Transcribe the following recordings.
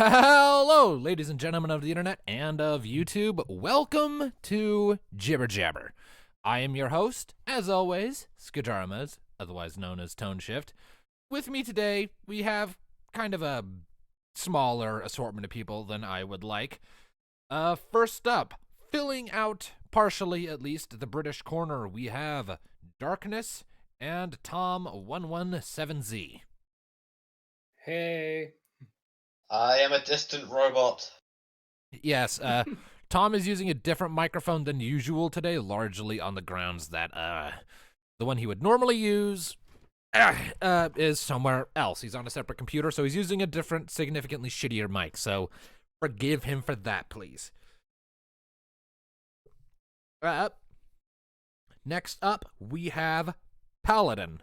Hello, ladies and gentlemen of the internet and of YouTube. Welcome to Jibber Jabber. I am your host, as always, Skajarmaz, otherwise known as Tone Shift. With me today, we have kind of a smaller assortment of people than I would like. First up, filling out, partially at least, the British corner, we have Darkness and Tom117Z. Hey. I am a distant robot. Yes, Tom is using a different microphone than usual today, largely on the grounds that the one he would normally use is somewhere else. He's on a separate computer, so he's using a different, significantly shittier mic, so forgive him for that, please. Next up, we have Paladin,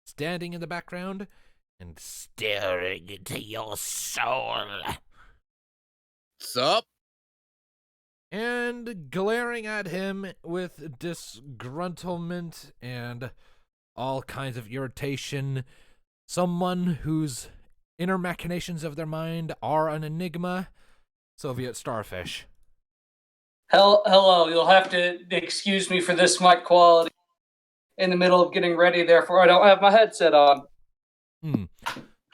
standing in the background and staring into your soul. What's up? And glaring at him with disgruntlement and all kinds of irritation. Someone whose inner machinations of their mind are an enigma. Soviet Starfish. Hello, you'll have to excuse me for this mic quality. In the middle of getting ready, therefore I don't have my headset on.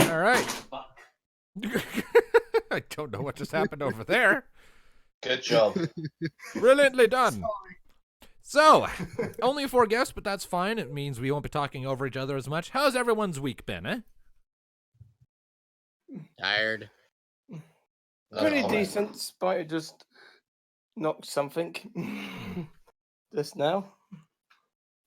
All right. I don't know what just happened over there. Good job. Brilliantly done. So, only 4 guests, but that's fine. It means we won't be talking over each other as much. How's everyone's week been, eh? Tired. Pretty decent, despite it just knocked something just now.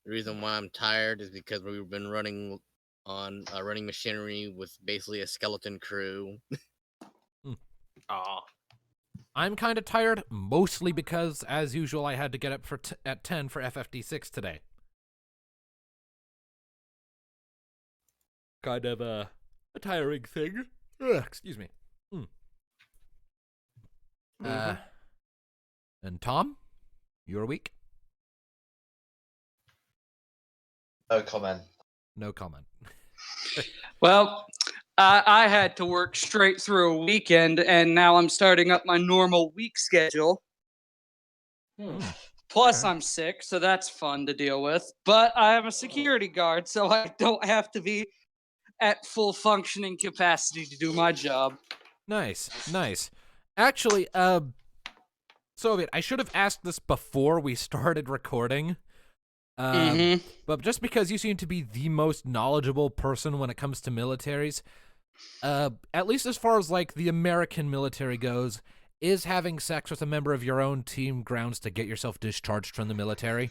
The reason why I'm tired is because we've been running on running machinery with basically a skeleton crew. Aw. I'm kind of tired, mostly because, as usual, I had to get up at 10 for FFD6 today. Kind of a tiring thing. Ugh, excuse me. And Tom, your week? No comment. No comment. Well, I had to work straight through a weekend, and now I'm starting up my normal week schedule. Plus, I'm sick, so that's fun to deal with. But I am a security guard, so I don't have to be at full functioning capacity to do my job. Nice. Actually, Soviet, I should have asked this before we started recording. But just because you seem to be the most knowledgeable person when it comes to militaries, at least as far as like the American military goes, is having sex with a member of your own team grounds to get yourself discharged from the military?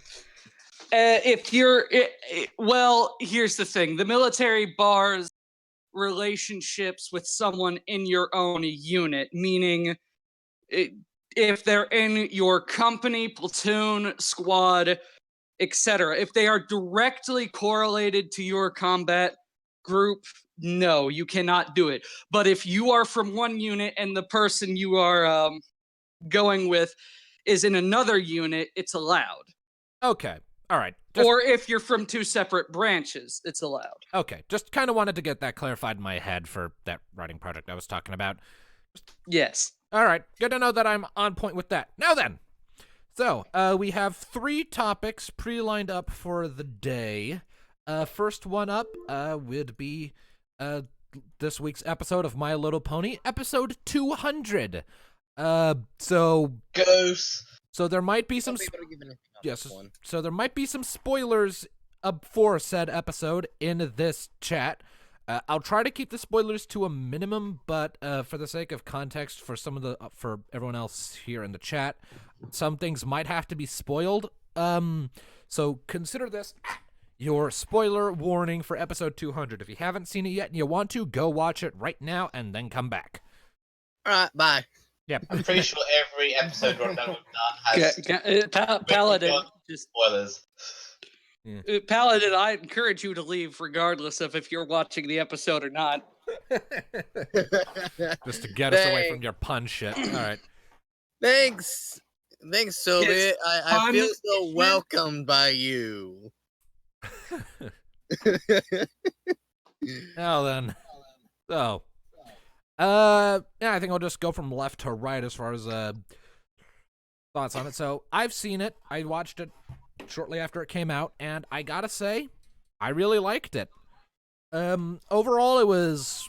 Well, here's the thing. The military bars relationships with someone in your own unit, meaning if they're in your company, platoon, squad, etc. If they are directly correlated to your combat group, no, you cannot do it. But if you are from one unit and the person you are going with is in another unit, it's allowed. Okay. All right. Or if you're from 2 separate branches, it's allowed. Okay. Just kind of wanted to get that clarified in my head for that writing project I was talking about. Yes. All right. Good to know that I'm on point with that. Now then. So, we have 3 topics pre-lined up for the day. First one up would be this week's episode of My Little Pony, episode 200. So there might be some so there might be some spoilers for said episode in this chat. I'll try to keep the spoilers to a minimum, but for the sake of context for for everyone else here in the chat, some things might have to be spoiled. So consider this your spoiler warning for episode 200. If you haven't seen it yet and you want to, go watch it right now and then come back. All right, bye. Yep. I'm pretty sure every episode rundown we've done has Paladin. spoilers. Paladin, I encourage you to leave regardless of if you're watching the episode or not. Just to get us away from your pun shit. All right. Thanks, Soviet. I feel so welcomed by you. Now then. So, Yeah, I think I'll just go from left to right as far as thoughts on it. So I've seen it. I watched it shortly after it came out, and I gotta say, I really liked it. Overall, it was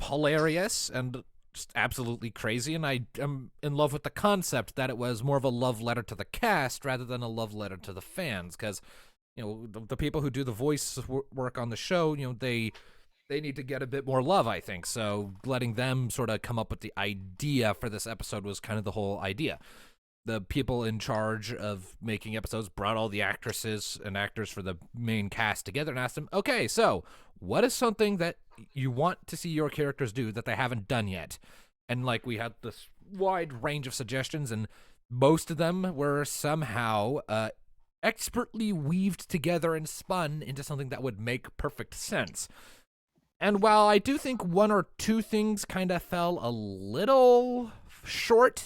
hilarious and just absolutely crazy, and I am in love with the concept that it was more of a love letter to the cast rather than a love letter to the fans, because the people who do the voice work on the show, they need to get a bit more love, I think. So letting them sort of come up with the idea for this episode was kind of the whole idea. The people in charge of making episodes brought all the actresses and actors for the main cast together and asked them, okay, so what is something that you want to see your characters do that they haven't done yet? And we had this wide range of suggestions, and most of them were somehow expertly weaved together and spun into something that would make perfect sense. And while I do think one or two things kind of fell a little short,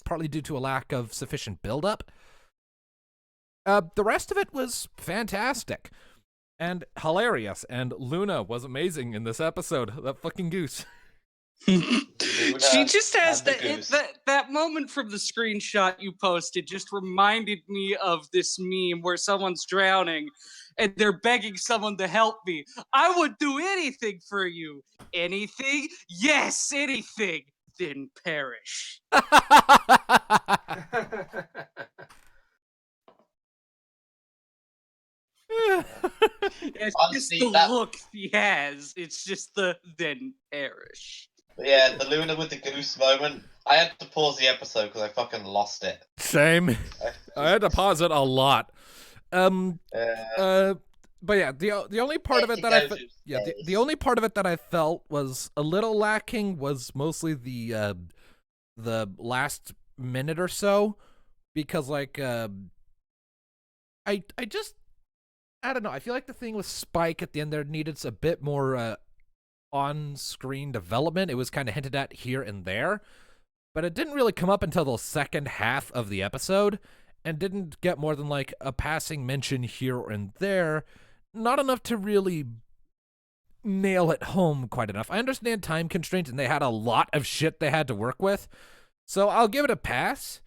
partly due to a lack of sufficient build-up, the rest of it was fantastic and hilarious, and Luna was amazing in this episode. That fucking goose. She just has that moment from the screenshot you posted just reminded me of this meme where someone's drowning and they're begging someone to help me. I would do anything for you. Anything? Yes, anything. Then perish. It's Honestly, just the look he has. It's just the then perish. Yeah, the Luna with the goose moment. I had to pause the episode because I fucking lost it. Same. I had to pause it a lot. But yeah, the only part of it that the only part of it that I felt was a little lacking was mostly the last minute or so, because I don't know. I feel like the thing with Spike at the end there needed a bit more on-screen development. It was kind of hinted at here and there, but it didn't really come up until the second half of the episode, and didn't get more than a passing mention here and there. Not enough to really nail it home quite enough. I understand time constraints, and they had a lot of shit they had to work with, so I'll give it a pass.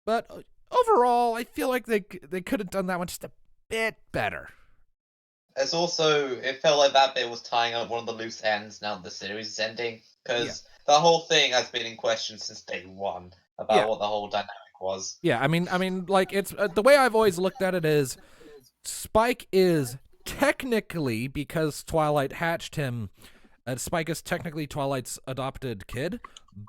But overall, I feel like they could have done that one just a bit better. It's also, it felt like that bit was tying up one of the loose ends now that the series is ending, because the whole thing has been in question since day one about what the whole dynamic was. Yeah, I mean, it's the way I've always looked at it is Spike is technically, because Twilight hatched him, Spike is technically Twilight's adopted kid,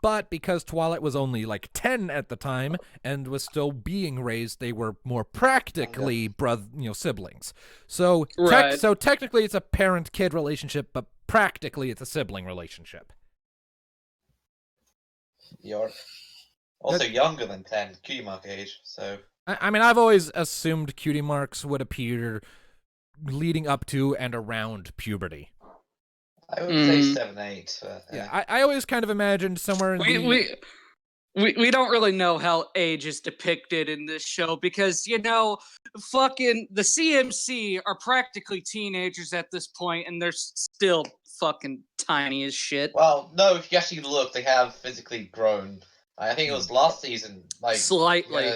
but because Twilight was only 10 at the time and was still being raised, they were more practically siblings. So so technically it's a parent-kid relationship, but practically it's a sibling relationship. You're also younger than 10, cutie mark age, so... I mean, I've always assumed cutie marks would appear leading up to and around puberty. I would say 7, 8. But, yeah, I always kind of imagined somewhere in we don't really know how age is depicted in this show because, fucking the CMC are practically teenagers at this point and they're still fucking tiny as shit. Well, no, if you actually look, they have physically grown. I think it was last season, slightly.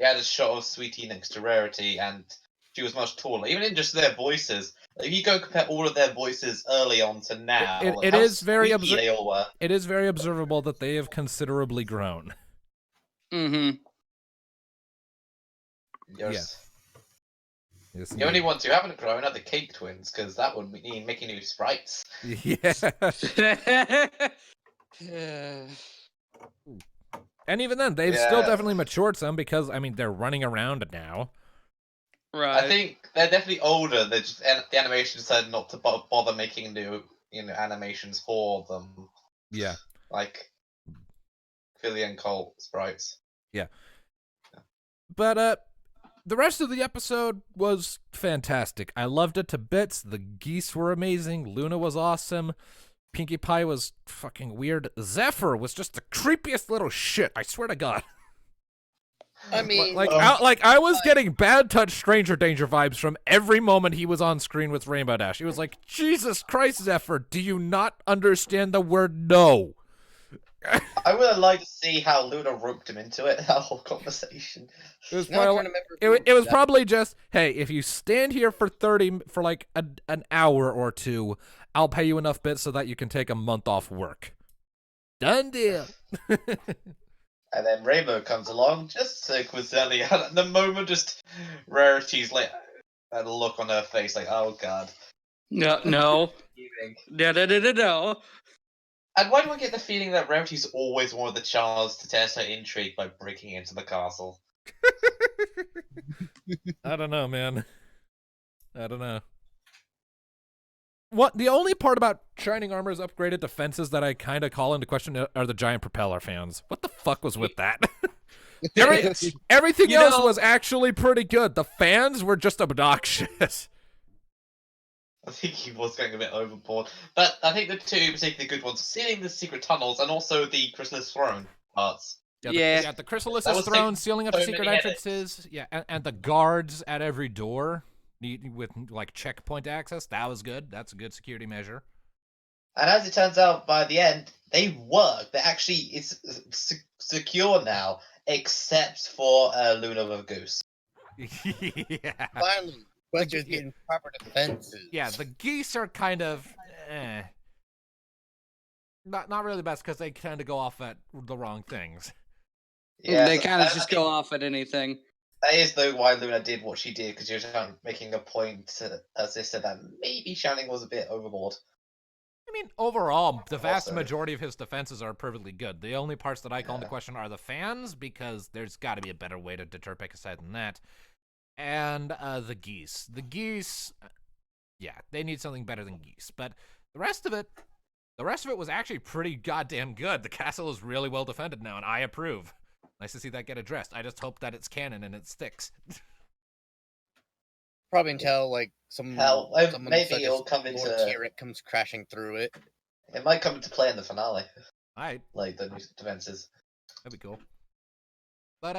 They had a shot of Sweetie next to Rarity, and she was much taller. Even in just their voices, if you go compare all of their voices early on to now, it is very observable that they have considerably grown. Mm-hmm. Yes. Yes, the only ones who haven't grown are the Cake Twins, because that would mean making new sprites. Yeah. And even then, they've still definitely matured some because, they're running around now. Right. I think they're definitely older. They just the animation decided not to bother making new, animations for them. Yeah. Like Philly and Colt sprites. Yeah. But the rest of the episode was fantastic. I loved it to bits. The geese were amazing. Luna was awesome. Pinkie Pie was fucking weird. Zephyr was just the creepiest little shit, I swear to God. I mean, I was getting bad touch Stranger Danger vibes from every moment he was on screen with Rainbow Dash. He was like, Jesus Christ, Zephyr, do you not understand the word no? I would have liked to see how Luna roped him into it, that whole conversation. It was probably just, hey, if you stand here for like an hour or two, I'll pay you enough bits so that you can take a month off work. Done deal. And then Rainbow comes along, just so coincidentally, and at the moment, just Rarity's like, a look on her face, like, oh god. No. No. And why do I get the feeling that Rarity's always wanted the chance to test her intrigue by breaking into the castle? I don't know, man. I don't know. What the only part about Shining Armor's upgraded defenses that I kind of call into question are the giant propeller fans. What the fuck was with that? Everything else was actually pretty good. The fans were just obnoxious. I think he was going a bit overboard. But I think the two particularly good ones, sealing the secret tunnels and also the Chrysalis Throne parts. Yeah, the Chrysalis Throne, sealing up the secret entrances, and the guards at every door with like checkpoint access. That was good. That's a good security measure. And as it turns out, by the end, they work. They actually, it's secure now, except for Luna with Goose. Yeah. Finally, but just getting proper defenses. Yeah, the geese are kind of, not really best because they tend to go off at the wrong things. Yeah, they kind of just go off at anything. That is, though, why Luna did what she did, because she was making a point, as they said, that maybe Shining was a bit overboard. I mean, overall, the vast majority of his defenses are perfectly good. The only parts that I call into question are the fans, because there's got to be a better way to deter Picaside than that. And the geese. The geese, yeah, they need something better than geese. But the rest of it was actually pretty goddamn good. The castle is really well defended now, and I approve. Nice to see that get addressed. I just hope that it's canon and it sticks. Probably until like maybe it'll come into Tyrick comes crashing through it. It might come into play in the finale. Alright. Like the new defenses. That'd be cool. But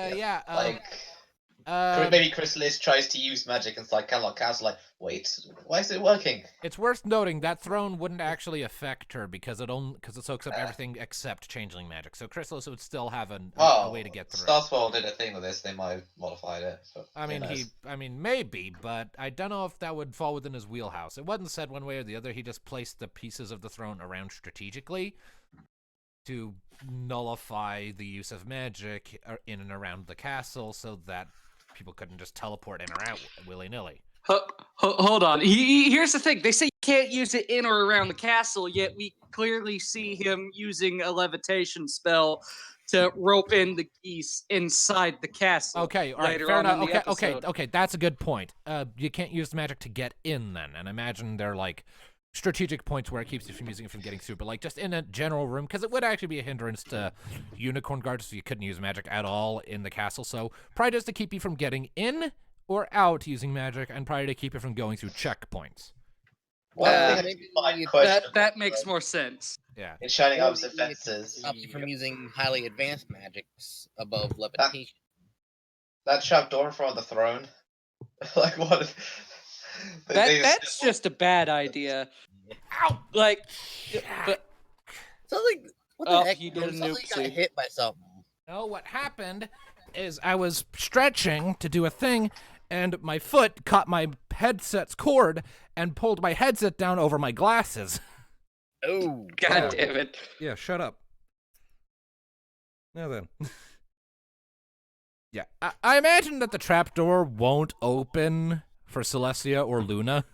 maybe Chrysalis tries to use magic inside Canlock Castle. Like, wait, why is it working? It's worth noting that throne wouldn't actually affect her because it soaks up everything except changeling magic. So Chrysalis would still have a way to get through. Starswell did a thing with this. They might have modified it. But I mean, maybe, but I don't know if that would fall within his wheelhouse. It wasn't said one way or the other. He just placed the pieces of the throne around strategically to nullify the use of magic in and around the castle, so that people couldn't just teleport in or out willy-nilly. Hold on. Here's the thing. They say you can't use it in or around the castle, yet we clearly see him using a levitation spell to rope in the geese inside the castle. Okay, all right, fair enough. Okay, that's a good point. You can't use the magic to get in then, and I imagine they're like strategic points where it keeps you from using it from getting through, but like just in a general room, because it would actually be a hindrance to unicorn guards, so you couldn't use magic at all in the castle. So probably just to keep you from getting in or out using magic, and probably to keep you from going through checkpoints. That makes more sense. Yeah. In Shining Armor's defenses, stop you from using highly advanced magics above levitation. That trapdoor in front of the throne, like what? That's just a bad idea. Ow! Like, but something. What the heck? You did a nuke. Got hit by something. No, what happened is I was stretching to do a thing, and my foot caught my headset's cord and pulled my headset down over my glasses. Oh, God damn it! Yeah, shut up. Now then. Yeah, I imagine that the trapdoor won't open for Celestia or Luna,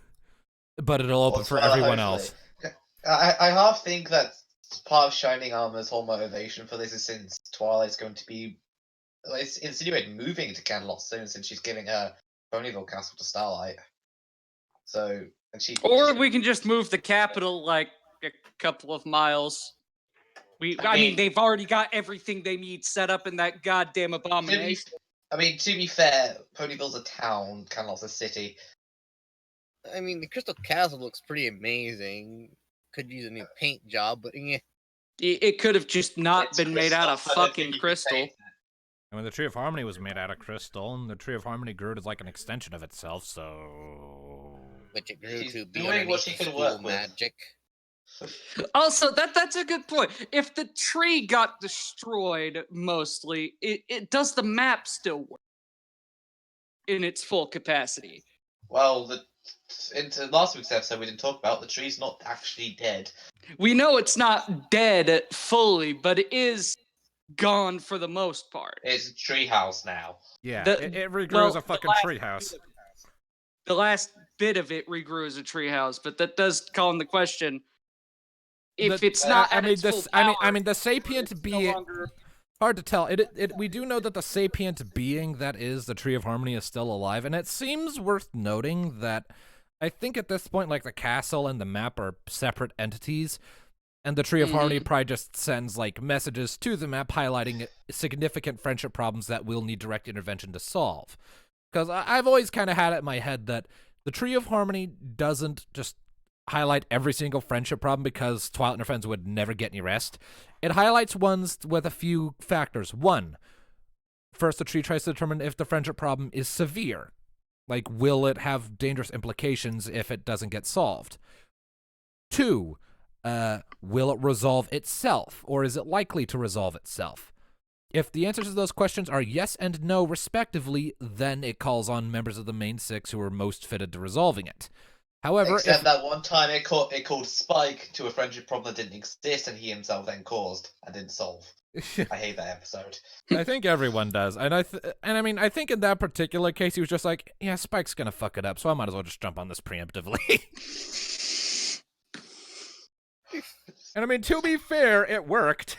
but it'll open for everyone else. I half think that part of Shining Armor's whole motivation for this is since Twilight's going to be, it's insinuated moving to Canterlot soon, since she's giving her Ponyville Castle to Starlight. So, we can just move the capital like a couple of miles. I mean, they've already got everything they need set up in that goddamn abomination. To be fair, Ponyville's a town, Canterlot's a city. I mean, the Crystal Castle looks pretty amazing. Could use a new paint job, but yeah. It could have just not been made out of fucking crystal. I mean, the Tree of Harmony was made out of crystal, and the Tree of Harmony grew as like an extension of itself, so... Which it grew She's to be doing what she underneath can the work school with. magic. Also, that's a good point. If the tree got destroyed, mostly, it does the map still work in its full capacity? Well, into last week's episode, we didn't talk about the tree's not actually dead. We know it's not dead fully, but it is gone for the most part. It's a tree house now. Yeah, it regrew as a fucking treehouse. The last bit of it regrew as a treehouse, but that does call in the question: if it's not at its full power, I mean, the sapient being. longer... Hard to tell. We do know that the sapient being that is the Tree of Harmony is still alive, and it seems worth noting that I think at this point, like, the castle and the map are separate entities, and the Tree of Harmony probably just sends, like, messages to the map highlighting significant friendship problems that will need direct intervention to solve. Because I've always kind of had it in my head that the Tree of Harmony doesn't just highlight every single friendship problem because Twilight and her friends would never get any rest. It highlights ones with a few factors. One, first the tree tries to determine if the friendship problem is severe. Like, will it have dangerous implications if it doesn't get solved? Two, will it resolve itself, or is it likely to resolve itself? If the answers to those questions are yes and no, respectively, then it calls on members of the main six who are most fitted to resolving it. However, except that one time it called Spike to a friendship problem that didn't exist, and he himself then caused and didn't solve. I hate that episode. I think everyone does, and I mean, I think in that particular case, he was just like, yeah, Spike's gonna fuck it up, so I might as well just jump on this preemptively. And I mean, to be fair, it worked.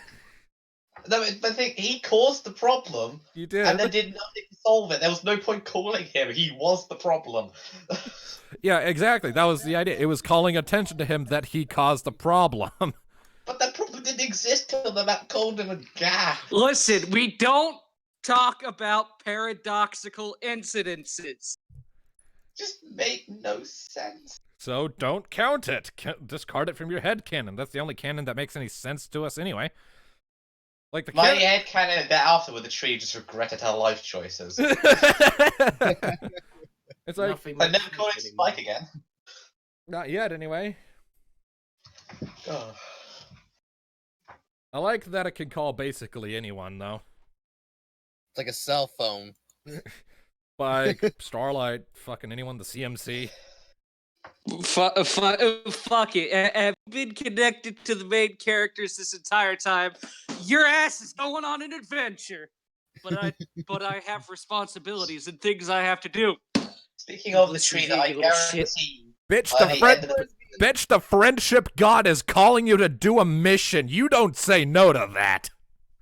No, but I think he caused the problem. You did. And then did nothing to solve it. There was no point calling him. He was the problem. Yeah, exactly. That was the idea. It was calling attention to him that he caused the problem. But that problem didn't exist till the map called him a guy. Listen, we don't talk about paradoxical incidences. Just make no sense. So don't count it. Discard it from your head canon. That's the only canon that makes any sense to us anyway. Like the My head canon that after with the tree just regretted her life choices. It's like I'm never calling Spike again. Not yet, anyway. Oh. I like that it can call basically anyone, though. It's like a cell phone. Spike, Starlight, fucking anyone, the CMC. Fuck it. I've been connected to the main characters this entire time. Your ass is going on an adventure. But I have responsibilities and things I have to do. Speaking of the tree that I guarantee... Bitch, the friendship god is calling you to do a mission. You don't say no to that.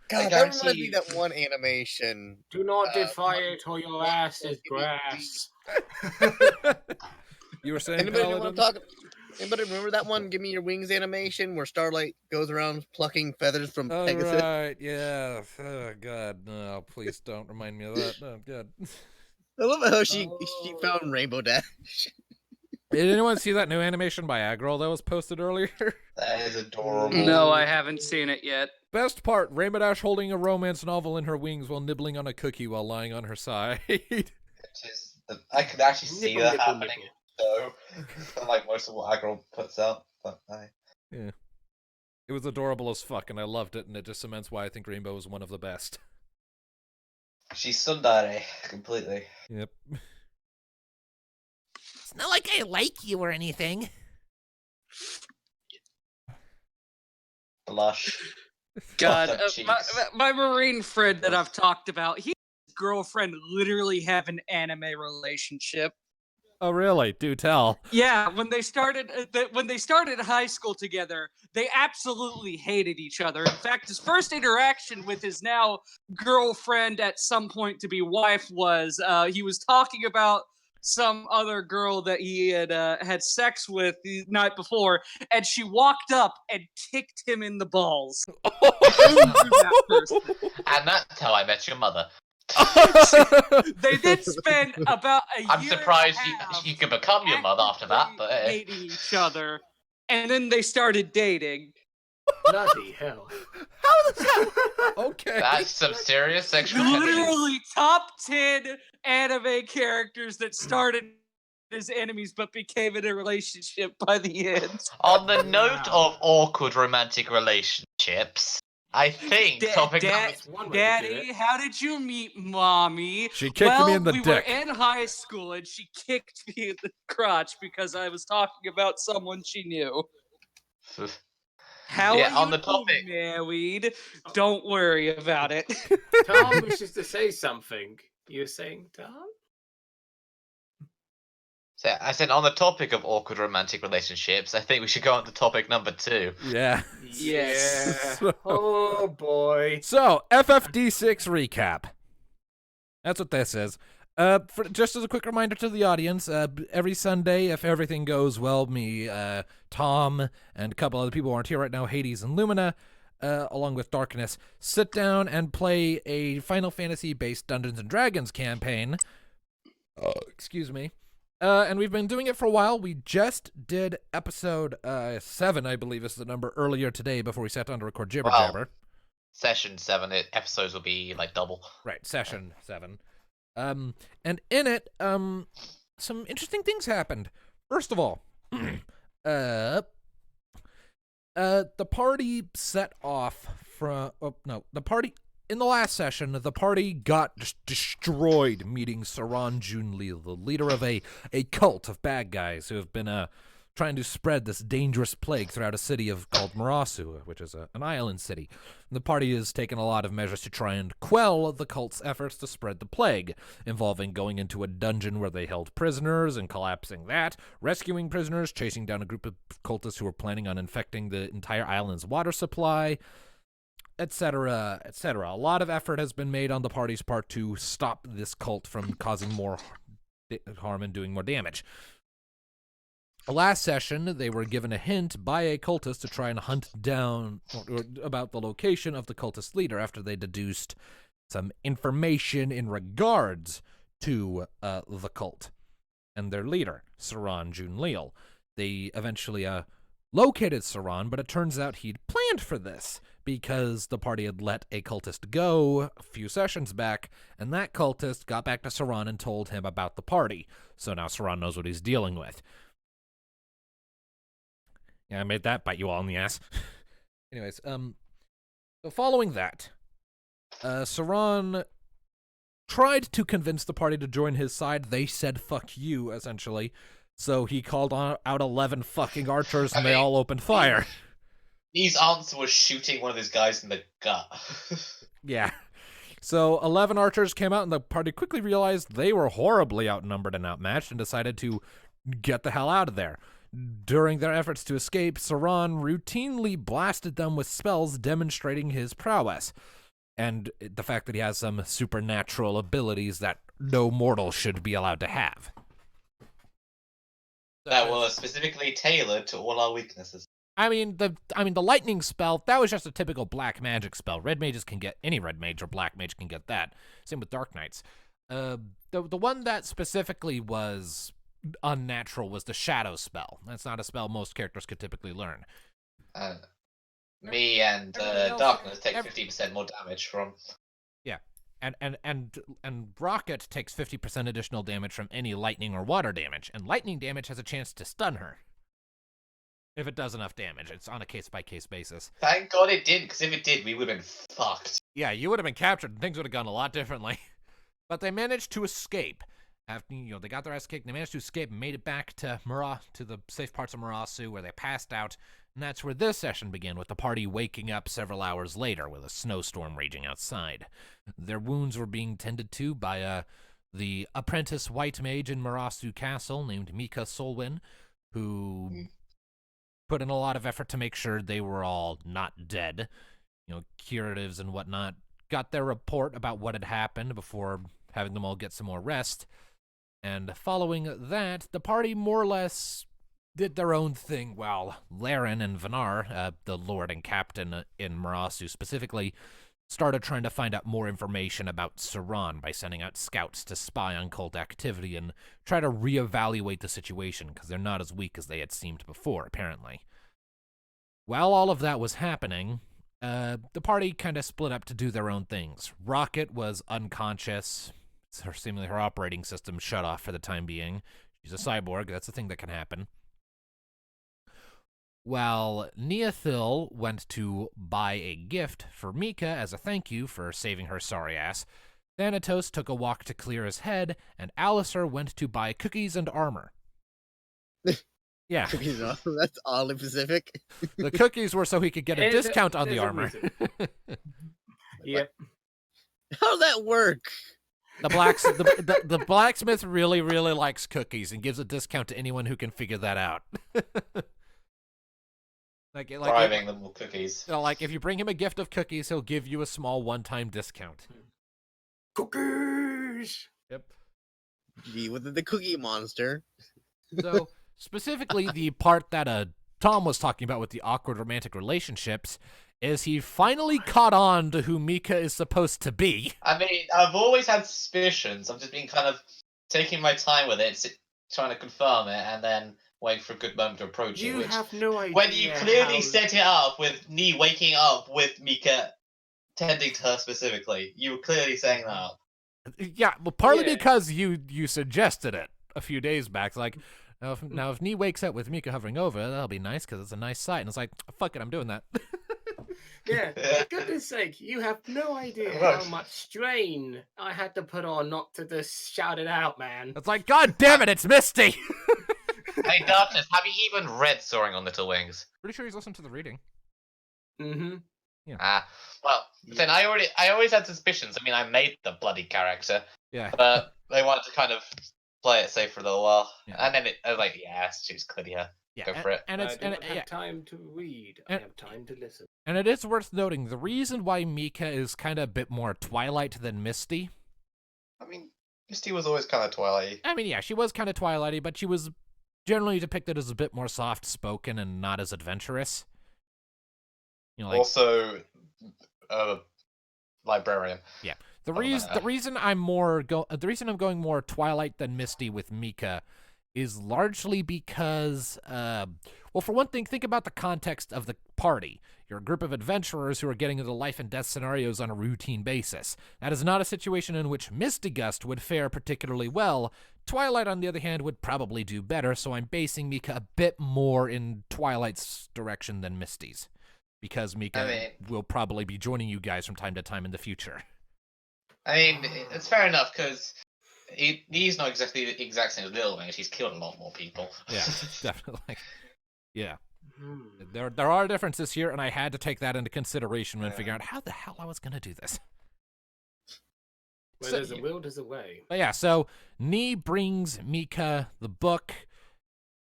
God, that reminds me of that one animation. Do not defy it or your ass is grass. You were saying, anybody remember that one Give Me Your Wings animation where Starlight goes around plucking feathers from Pegasus? Right, yeah. Oh, God, no, please don't remind me of that. Oh, God. I love how she found Rainbow Dash. Did anyone see that new animation by Agro that was posted earlier? That is adorable. No, I haven't seen it yet. Best part, Rainbow Dash holding a romance novel in her wings while nibbling on a cookie while lying on her side. I could actually see that happening. So, like most of what Agro puts out, but yeah, it was adorable as fuck, and I loved it, and it just cements why I think Rainbow is one of the best. She's tsundere completely. Yep. It's not like I like you or anything. Blush. God, my Marine friend that I've talked about, he and his girlfriend literally have an anime relationship. Oh, really? Do tell. Yeah, when they started high school together, they absolutely hated each other. In fact, his first interaction with his now girlfriend, at some point to be wife, was he was talking about some other girl that he had had sex with the night before, and she walked up and kicked him in the balls. And that's how I met your mother. They did spend about a year. I'm surprised and a half you could become your mother after that, but hating each other, and then they started dating. Bloody hell. How the hell? Okay. That's some serious sexual tension. Literally top 10 anime characters that started as enemies but became in a relationship by the end. On the note of awkward romantic relationships, I think topic Daddy, how did you meet Mommy? She kicked me in the we dick. were in high school and she kicked me in the crotch because I was talking about someone she knew. How Yeah, are on you the topic. married? Don't worry about it. Tom wishes to say something. You were saying, Tom? So I said on the topic of awkward romantic relationships, I think we should go on to topic number 2. Yeah. Yes. Yeah. Oh boy. So, FFD6 Recap. That's what this is. Just as a quick reminder to the audience, every Sunday, if everything goes well, me, Tom, and a couple other people who aren't here right now, Hades and Lumina, along with Darkness, sit down and play a Final Fantasy-based Dungeons & Dragons campaign. Excuse me. And we've been doing it for a while. We just did episode 7, I believe is the number, earlier today before we sat down to record Jibber Jabber. Session 7, episodes will be like double. Right, session 7. And in it, some interesting things happened. First of all, the party set off from... In the last session, the party got destroyed meeting Saran Junli, the leader of a cult of bad guys who have been trying to spread this dangerous plague throughout a city called Marasu, which is an island city. The party has taken a lot of measures to try and quell the cult's efforts to spread the plague, involving going into a dungeon where they held prisoners and collapsing that, rescuing prisoners, chasing down a group of cultists who were planning on infecting the entire island's water supply, etc., etc. A lot of effort has been made on the party's part to stop this cult from causing more harm and doing more damage. Last session, they were given a hint by a cultist to try and hunt down about the location of the cultist leader after they deduced some information in regards to the cult and their leader, Saran Junleal. They eventually located Saran, but it turns out he'd planned for this because the party had let a cultist go a few sessions back, and that cultist got back to Saran and told him about the party. So now Saran knows what he's dealing with. Yeah, I made that bite you all in the ass. Anyways, so following that, Saran tried to convince the party to join his side. They said, fuck you, essentially. So he called out 11 fucking archers, and they all opened fire. His answer was shooting one of those guys in the gut. Yeah. So 11 archers came out, and the party quickly realized they were horribly outnumbered and outmatched, and decided to get the hell out of there. During their efforts to escape, Saran routinely blasted them with spells demonstrating his prowess, and the fact that he has some supernatural abilities that no mortal should be allowed to have. That was specifically tailored to all our weaknesses. I mean, the lightning spell, that was just a typical black magic spell. Red mages can get, any red mage or black mage can get that. Same with dark knights. The one that specifically was unnatural was the shadow spell. That's not a spell most characters could typically learn. Me and Darkness take 50% more damage from. Yeah, and Rocket takes 50% additional damage from any lightning or water damage, and lightning damage has a chance to stun her. If it does enough damage, it's on a case-by-case basis. Thank God it didn't, because if it did, we would have been fucked. Yeah, you would have been captured, and things would have gone a lot differently. But they managed to escape. After they got their ass kicked, and they managed to escape and made it back to the safe parts of Marasu, where they passed out, and that's where this session began, with the party waking up several hours later with a snowstorm raging outside. Their wounds were being tended to by the apprentice white mage in Marasu Castle named Mika Solwyn, who put in a lot of effort to make sure they were all not dead. Curatives and whatnot got their report about what had happened before having them all get some more rest. And following that, the party more or less did their own thing while Lair and Vanar, the lord and captain in Marasu specifically, started trying to find out more information about Saran by sending out scouts to spy on cult activity and try to reevaluate the situation, because they're not as weak as they had seemed before, apparently. While all of that was happening, the party kind of split up to do their own things. Rocket was unconscious. Seemingly her operating system shut off for the time being. She's a cyborg. That's a thing that can happen. While Neothil went to buy a gift for Mika as a thank you for saving her sorry ass, Thanatos took a walk to clear his head, and Alistair went to buy cookies and armor. Yeah. Cookies and armor? That's oddly specific. The cookies were so he could get a discount on the armor. Yep. How'd that work? The blacksmith really, really likes cookies and gives a discount to anyone who can figure that out. Bribing them with cookies. Like, if you bring him a gift of cookies, he'll give you a small one-time discount. Cookies! Yep. Be with the cookie monster. So, specifically, the part that Tom was talking about with the awkward romantic relationships is he finally caught on to who Mika is supposed to be. I mean, I've always had suspicions. I've just been kind of taking my time with it, trying to confirm it, and then waiting for a good moment to approach it. You have no idea. When you clearly set it up with Nee waking up with Mika tending to her specifically, you were clearly saying that. Yeah, well, partly because you suggested it a few days back. Like, now if Nee wakes up with Mika hovering over, that'll be nice because it's a nice sight. And it's like, fuck it, I'm doing that. Yeah, for goodness sake, you have no idea how much strain I had to put on not to just shout it out, man. It's like, God damn it, it's Misty! Hey, Darkness, have you even read Soaring on Little Wings? Pretty sure he's listened to the reading. Mm-hmm. Yeah. Well, then I always had suspicions. I mean, I made the bloody character. Yeah. But they wanted to kind of play it safe for a little while. Yeah. And then I was like, yeah, she's clearly her. Yeah, Go for it. And I don't have time to read. I have time to listen. And it is worth noting, the reason why Mika is kind of a bit more Twilight than Misty. I mean, Misty was always kind of Twilight. I mean, yeah, she was kind of Twilighty, but she was generally depicted as a bit more soft-spoken and not as adventurous. You know, like, also, librarian. Yeah. The reason I'm going more Twilight than Misty with Mika is largely because, well, for one thing, think about the context of the party. You're a group of adventurers who are getting into life and death scenarios on a routine basis. That is not a situation in which Misty Gust would fare particularly well. Twilight, on the other hand, would probably do better, so I'm basing Mika a bit more in Twilight's direction than Misty's. Because Mika will probably be joining you guys from time to time in the future. I mean, it's fair enough, because he's not exactly the exact same as Little Wings. He's killed a lot more people. Yeah, definitely. Yeah. There are differences here, and I had to take that into consideration when figuring out how the hell I was going to do this. Where there's a will, there's a way. But yeah, so Nee brings Mika the book,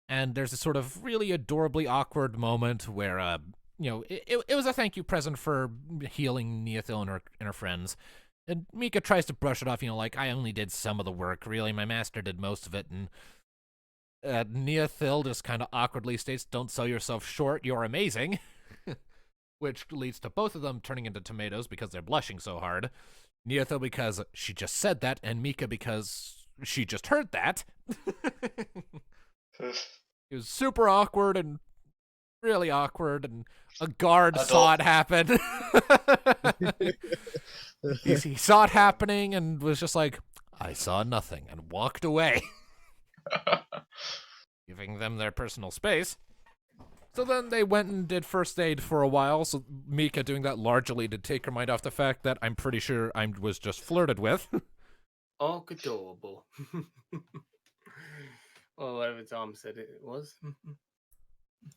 and there's a sort of really adorably awkward moment where, it was a thank you present for healing Neothil and her friends. And Mika tries to brush it off, like, I only did some of the work, really. My master did most of it. And Neothil just kind of awkwardly states, don't sell yourself short, you're amazing. Which leads to both of them turning into tomatoes because they're blushing so hard. Neothil because she just said that, and Mika because she just heard that. It was super awkward and really awkward, and a guard saw it happen. He saw it happening and was just like, I saw nothing, and walked away. Giving them their personal space. So then they went and did first aid for a while, so Mika doing that largely to take her mind off the fact that I'm pretty sure I was just flirted with. Oh, adorable. Or whatever Tom said it was.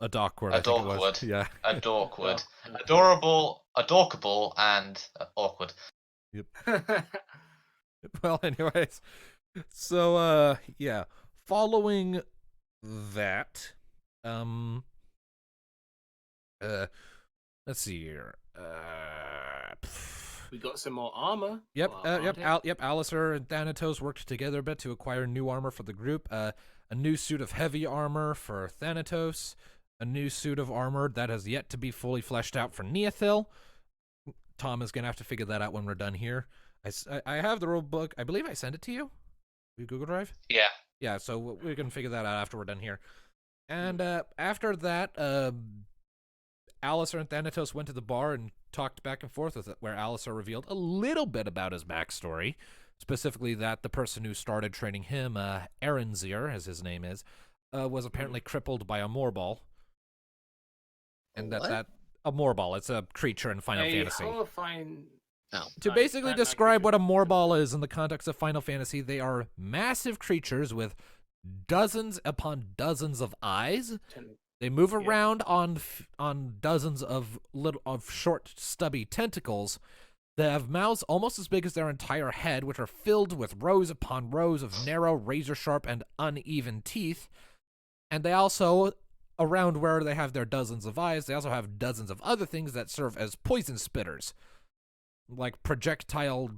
Adorkward, I think it was. Yeah. Adorkward. Adorable, adorkable, and awkward. Yep. Well, anyways. So, yeah. Following that, let's see here. We got some more armor. Yep, Alistair and Thanatos worked together a bit to acquire new armor for the group. A new suit of heavy armor for Thanatos. A new suit of armor that has yet to be fully fleshed out for Neothil. Tom is going to have to figure that out when we're done here. I have the rule book. I believe I sent it to you. Google Drive? Yeah. Yeah, so we can figure that out after we're done here. And after that, Alistair and Thanatos went to the bar and talked back and forth with it, where Alistair revealed a little bit about his backstory, specifically that the person who started training him, Aranzir, as his name is, was apparently crippled by a moorball. And that a moorball, it's a creature in Final Fantasy. Horrifying... To basically describe what a moorball is in the context of Final Fantasy, they are massive creatures with dozens upon dozens of eyes. They move around on dozens of short, stubby tentacles. They have mouths almost as big as their entire head, which are filled with rows upon rows of narrow, razor-sharp, and uneven teeth. And they also, around where they have their dozens of eyes, they also have dozens of other things that serve as poison spitters, like projectile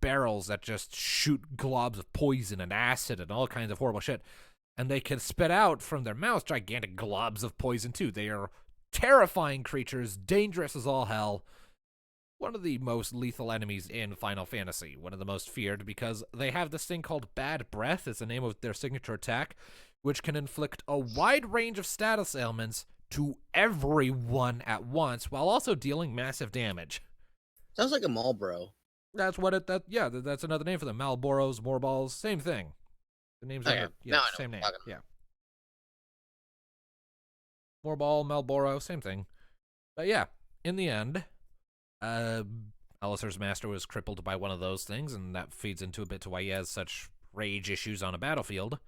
barrels that just shoot globs of poison and acid and all kinds of horrible shit. And they can spit out from their mouths gigantic globs of poison, too. They are terrifying creatures, dangerous as all hell. One of the most lethal enemies in Final Fantasy. One of the most feared because they have this thing called Bad Breath. It's the name of their signature attack, which can inflict a wide range of status ailments to everyone at once while also dealing massive damage. Sounds like a Marlboro. That's what that's another name for them. Malboros, Moorballs, same thing. The names are same name. Yeah. Moorball, Malboro, same thing. But yeah, in the end, Alistair's master was crippled by one of those things, and that feeds into a bit to why he has such rage issues on a battlefield.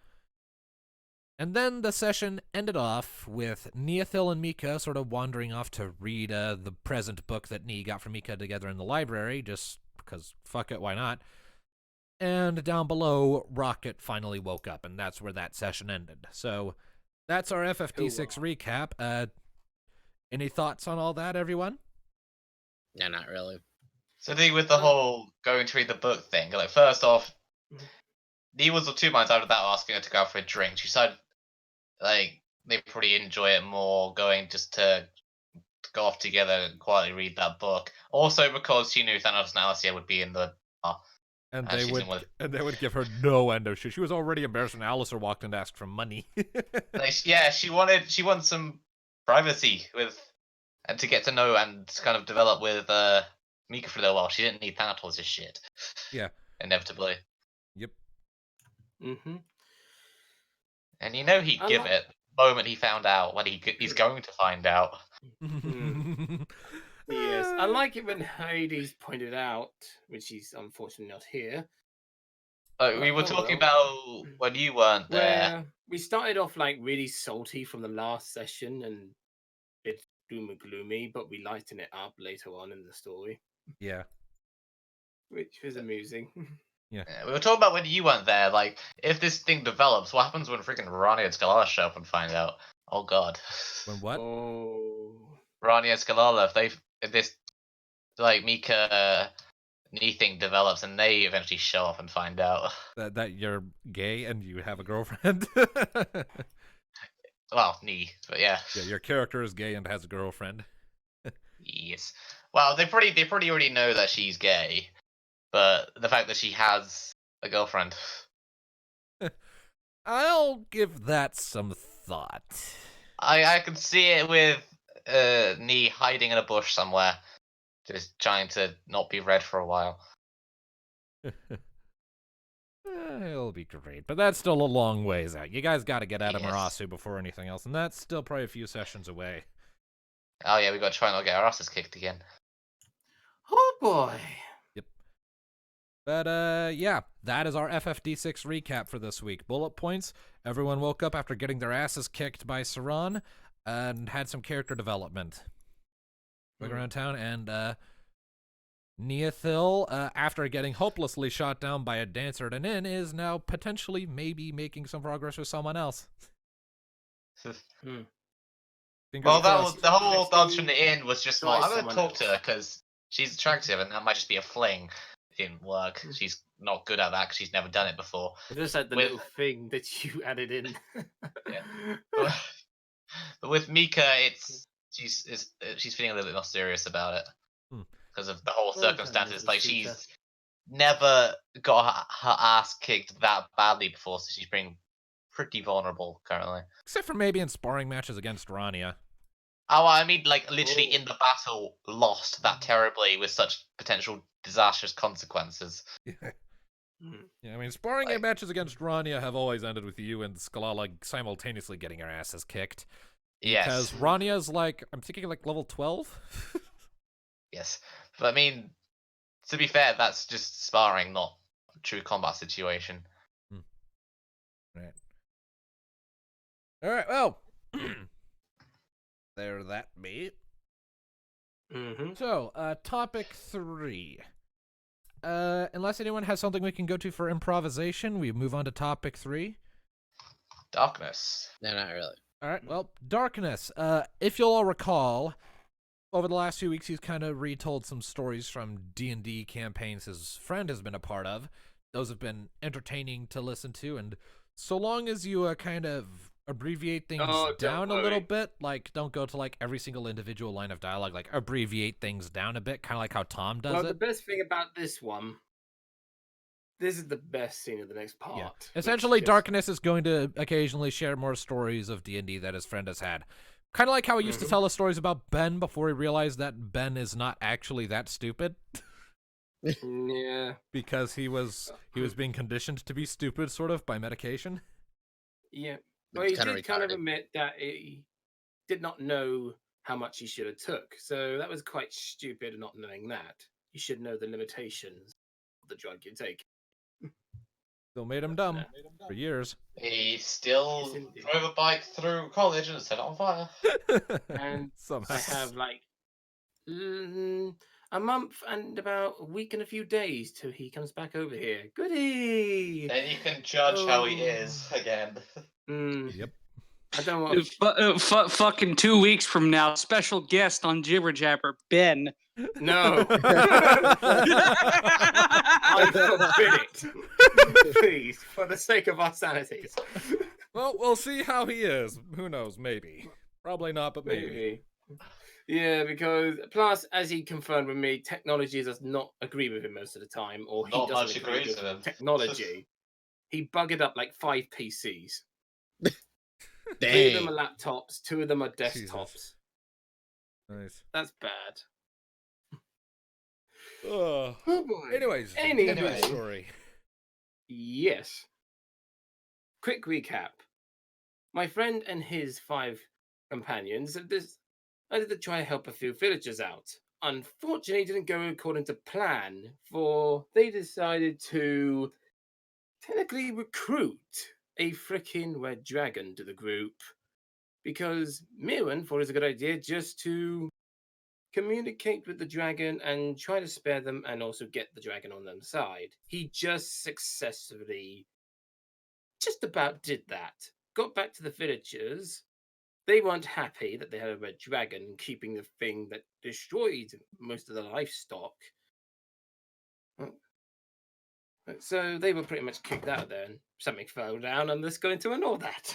And then the session ended off with Neothil and Mika sort of wandering off to read the present book that Nee got from Mika together in the library, just because fuck it, why not? And down below, Rocket finally woke up, and that's where that session ended. So that's our FFD6 recap. Any thoughts on all that, everyone? No, not really. So with the whole going to read the book thing, like first off, Nee was of two minds after that, asking her to go out for a drink. She said, like, they probably enjoy it more going just to go off together and quietly read that book. Also because she knew Thanos and Alicia would be in the bar. And they would give her no end of shit. She was already embarrassed when Alistair walked in to ask for money. she wanted some privacy and to get to know and kind of develop with Mika for a little while. She didn't need Thanatos' shit. Yeah. Inevitably. Yep. Mm-hmm. And he'd give it the moment he found out what he's going to find out. Yes, I like it when Hades pointed out, which he's unfortunately not here. We were talking about when you weren't there. Where we started off like really salty from the last session and a bit doom and gloomy, but we lighten it up later on in the story. Yeah. Which was amusing. Yeah. We were talking about when you weren't there, like, if this thing develops, what happens when freaking Rani and Skalala show up and find out? Oh god. When what? Oh. Rani and Skalala, if this, like, Mika Nee thing develops and they eventually show up and find out. That you're gay and you have a girlfriend? Well, Nee, but yeah. Yeah, your character is gay and has a girlfriend. Yes. Well, they probably already know that she's gay, but the fact that she has a girlfriend. I'll give that some thought. I can see it with Nee hiding in a bush somewhere, just trying to not be red for a while. It'll be great, but that's still a long ways out. You guys got to get out of Marasu before anything else, and that's still probably a few sessions away. Oh yeah, we got to try and not get our asses kicked again. Oh boy. Yep. But yeah, that is our FFD6 recap for this week. Bullet points: everyone woke up after getting their asses kicked by Saran and had some character development. Look around town, and Neothil, after getting hopelessly shot down by a dancer at an inn, is now potentially maybe making some progress with someone else. Well, that was the whole dodge from the inn was just more, I'm going to talk to her because she's attractive and that might just be a fling. It didn't work. She's not good at that because she's never done it before. Just like the little thing that you added in. Yeah. But with Mika, she's feeling a little bit more serious about it because of the whole circumstances. Like, she's never got her ass kicked that badly before, so she's being pretty vulnerable currently. Except for maybe in sparring matches against Rania. Oh, I mean, like, literally in the battle, lost that terribly with such potential disastrous consequences. Yeah, I mean, sparring matches against Rania have always ended with you and Skalala simultaneously getting your asses kicked. Because Yes. Rania's like, I'm thinking like level 12? Yes. But I mean, to be fair, that's just sparring, not a true combat situation. Right. Alright, well. There that be. So, topic 3. Unless anyone has something we can go to for improvisation, we move on to topic 3. Darkness. No, not really. Alright, well, darkness. If you'll all recall, over the last few weeks, he's kind of retold some stories from D&D campaigns his friend has been a part of. Those have been entertaining to listen to, and so long as you kind of abbreviate things down a little bit, like don't go to like every single individual line of dialogue, like abbreviate things down a bit, kind of like how Tom does it. Well, the best thing about this one, this is the best scene of the next part. Yeah. Essentially, Darkness is going to occasionally share more stories of D&D that his friend has had. Kind of like how he used to tell us stories about Ben before he realized that Ben is not actually that stupid. Yeah. Because he was being conditioned to be stupid, sort of, by medication. Yeah. Well, he did kind of admit that he did not know how much he should have took. So that was quite stupid not knowing that. You should know the limitations of the drug you take. Still made him dumb for years. He still drove a bike through college and set it on fire. And somehow. I have like a month and about a week and a few days till he comes back over here. Goody! Then you can judge how he is again. Yep. I don't want fucking 2 weeks from now, special guest on Jibber Jabber, Ben. No. I forbid it. Please, for the sake of our sanities. Well, we'll see how he is. Who knows? Maybe. Probably not, but maybe. Yeah, because plus, as he confirmed with me, technology does not agree with him most of the time, or he Not doesn't much agree agrees with with him. technology. He buggered up like 5 PCs. Dang. 3 of them are laptops, 2 of them are desktops. Jesus. Nice. That's bad. Oh boy. Anyways, Anyway. Story. Yes. Quick recap. My friend and his 5 companions have decided to try to help a few villagers out. Unfortunately, it didn't go according to plan, for they decided to technically recruit a freaking red dragon to the group, because Miran thought it was a good idea just to communicate with the dragon and try to spare them and also get the dragon on their side. He just successfully just about did that. Got back to the villagers. They weren't happy that they had a red dragon keeping the thing that destroyed most of the livestock. So they were pretty much kicked out of there, and something fell down, and let's go into and all that.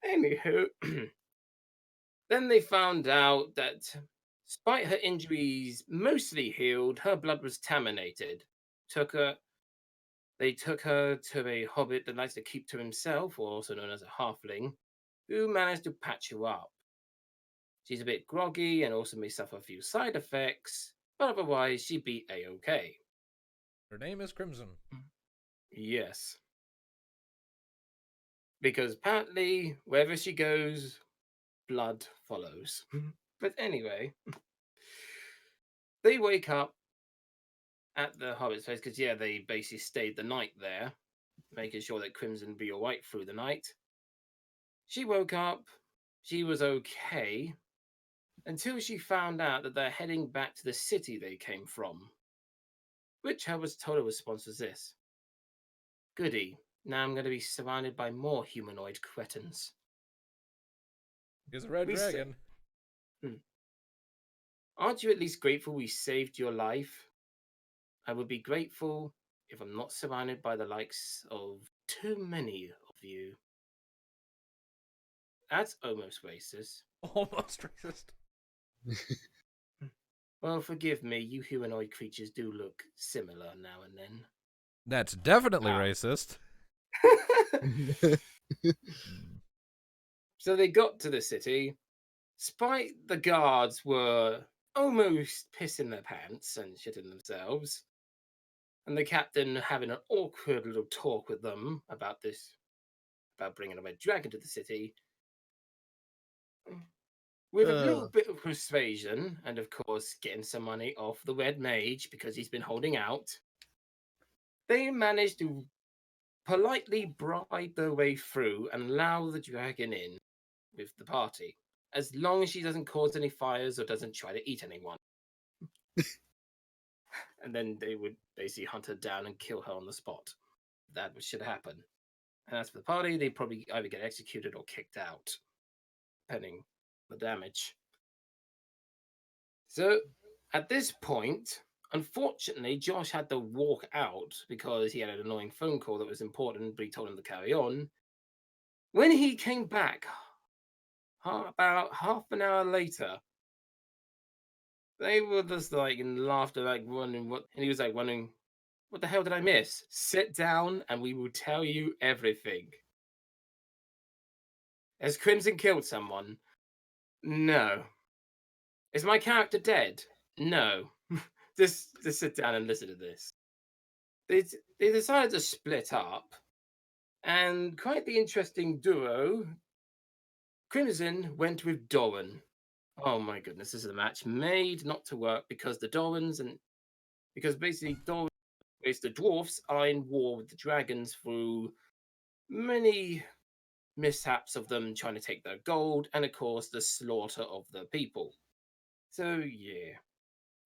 Anywho, then they found out that despite her injuries mostly healed, her blood was contaminated. They took her to a hobbit that likes to keep to himself, or also known as a halfling, who managed to patch her up. She's a bit groggy and also may suffer a few side effects, but otherwise she beat A-OK. Her name is Crimson. Yes. Because apparently, wherever she goes, blood follows. But anyway, they wake up at the Hobbit's place because, yeah, they basically stayed the night there, making sure that Crimson would be alright through the night. She woke up, she was okay, until she found out that they're heading back to the city they came from. Which I was told a response was this: goody, now I'm going to be surrounded by more humanoid cretins. He's a red dragon. Aren't you at least grateful we saved your life? I would be grateful if I'm not surrounded by the likes of too many of you. That's almost racist. Almost racist. Well, forgive me, you humanoid creatures do look similar now and then. That's definitely racist. So they got to the city. Despite the guards were almost pissing their pants and shitting themselves, and the captain having an awkward little talk with them about bringing a red dragon to the city. With a little bit of persuasion, and of course getting some money off the red mage because he's been holding out, they managed to politely bribe their way through and allow the dragon in with the party, as long as she doesn't cause any fires or doesn't try to eat anyone. And then they would basically hunt her down and kill her on the spot. That should happen. And as for the party, they probably either get executed or kicked out, depending on the damage. So at this point, unfortunately, Josh had to walk out because he had an annoying phone call that was important, but he told him to carry on. When he came back, about half an hour later, they were just like in laughter, like wondering what, and he was like wondering, what the hell did I miss? Sit down and we will tell you everything. Has Crimson killed someone? No. Is my character dead? No. just sit down and listen to this. They decided to split up, and quite the interesting duo. Crimson went with Doran. Oh my goodness, this is a match made not to work because the Dorans because basically the dwarfs are in war with the dragons through many mishaps of them trying to take their gold, and of course the slaughter of the people. So yeah,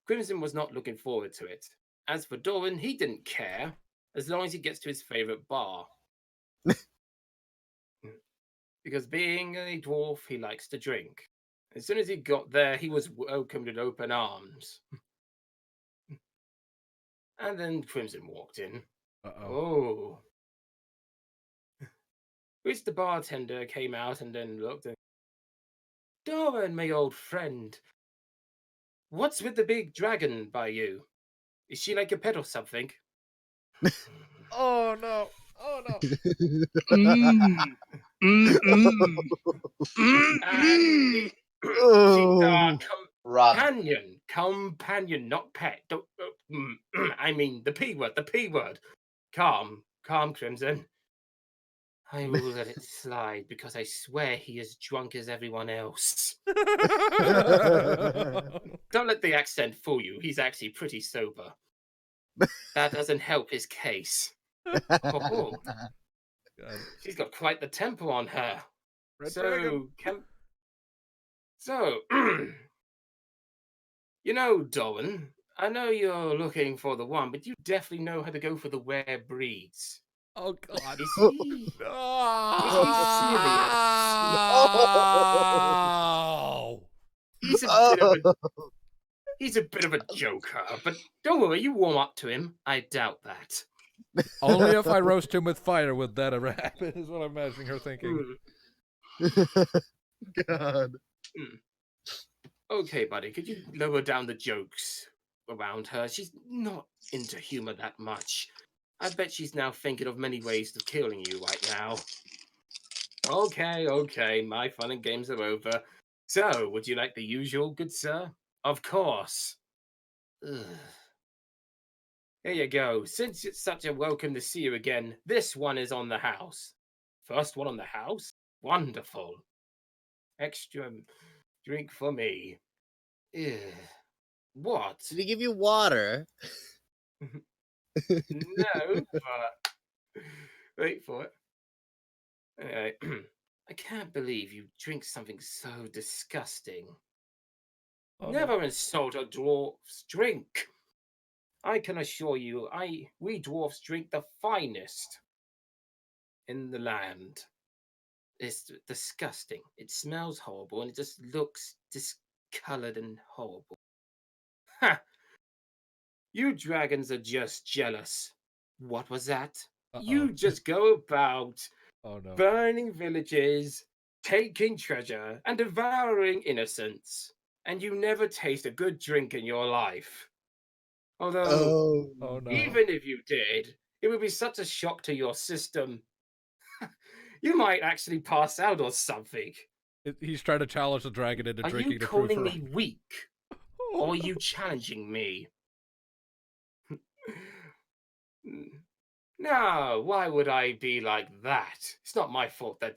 Crimson was not looking forward to it. As for Doran, he didn't care as long as he gets to his favorite bar. Because being a dwarf, he likes to drink. As soon as he got there, he was welcomed with open arms. And then Crimson walked in. Oh. Which the bartender came out and then looked and... Doran, my old friend. What's with the big dragon by you? Is she like a pet or something? Oh no. Oh no. Companion, not pet. Don't, I mean the P word, the P word. Calm, Crimson. I will let it slide because I swear he is drunk as everyone else. Don't let the accent fool you. He's actually pretty sober. That doesn't help his case. Oh. God. She's got quite the temper on her. So, you know, Doran, I know you're looking for the one, but you definitely know how to go for the rare breeds. Oh God! Is he serious? No! He's a bit of a joker, but don't worry, you warm up to him. I doubt that. Only if I roast him with fire would that ever happen, is what I'm imagining her thinking. God. Okay, buddy, could you lower down the jokes around her? She's not into humor that much. I bet she's now thinking of many ways of killing you right now. Okay, my fun and games are over. So, would you like the usual, good sir? Of course. Ugh. Here you go. Since it's such a welcome to see you again, this one is on the house. First one on the house? Wonderful. Extra drink for me. Ugh. What? Did he give you water? No, but... Wait for it. Anyway, I can't believe you drink something so disgusting. Oh, never insult a dwarf's drink. I can assure you, we dwarfs drink the finest in the land. It's disgusting. It smells horrible, and it just looks discolored and horrible. Ha! You dragons are just jealous. What was that? You just go about burning villages, taking treasure, and devouring innocents. And you never taste a good drink in your life. Although, even if you did, it would be such a shock to your system. You might actually pass out or something. He's trying to challenge the dragon into Are drinking you to prove calling her. me weak? Or are you challenging me? No, why would I be like that? It's not my fault that